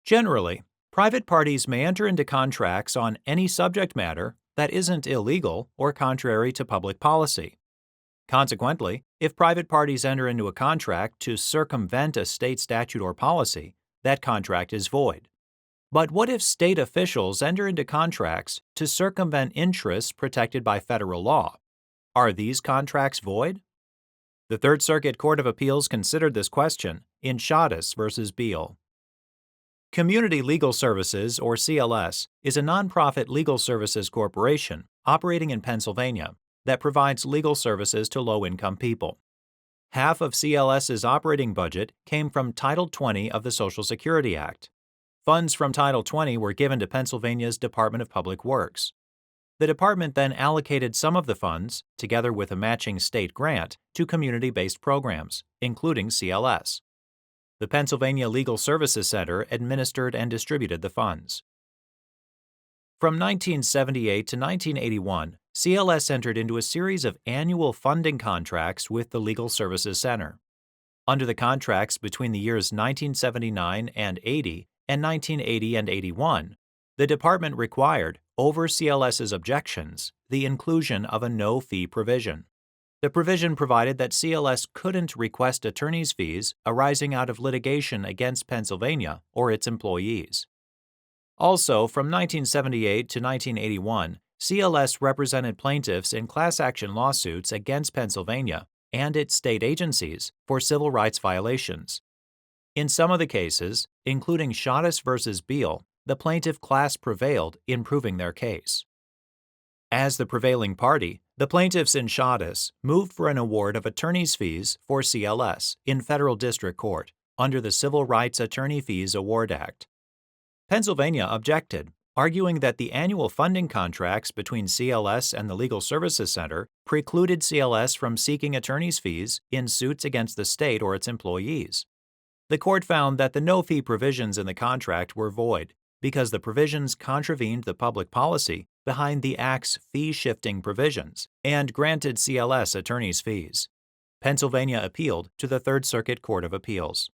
Generally, private parties may enter into contracts on any subject matter that isn't illegal or contrary to public policy. Consequently, if private parties enter into a contract to circumvent a state statute or policy, that contract is void. But what if state officials enter into contracts to circumvent interests protected by federal law? Are these contracts void? The Third Circuit Court of Appeals considered this question in Shadis v. Beal. Community Legal Services, or CLS, is a nonprofit legal services corporation operating in Pennsylvania that provides legal services to low-income people. Half of CLS's operating budget came from Title 20 of the Social Security Act. Funds from Title 20 were given to Pennsylvania's Department of Public Works. The department then allocated some of the funds, together with a matching state grant, to community-based programs, including CLS. The Pennsylvania Legal Services Center administered and distributed the funds. From 1978 to 1981, CLS entered into a series of annual funding contracts with the Legal Services Center. Under the contracts between the years 1979 and 80 and 1980 and 81, the department required, over CLS's objections, the inclusion of a no-fee provision. The provision provided that CLS couldn't request attorney's fees arising out of litigation against Pennsylvania or its employees. Also, from 1978 to 1981, CLS represented plaintiffs in class action lawsuits against Pennsylvania and its state agencies for civil rights violations. In some of the cases, including Shadis v. Beal, the plaintiff class prevailed in proving their case. As the prevailing party, the plaintiffs in Shadis moved for an award of attorney's fees for CLS in federal district court under the Civil Rights Attorney Fees Award Act. Pennsylvania objected, arguing that the annual funding contracts between CLS and the Legal Services Center precluded CLS from seeking attorney's fees in suits against the state or its employees. The court found that the no-fee provisions in the contract were void because the provisions contravened the public policy behind the Act's fee-shifting provisions and granted CLS attorney's fees. Pennsylvania appealed to the Third Circuit Court of Appeals.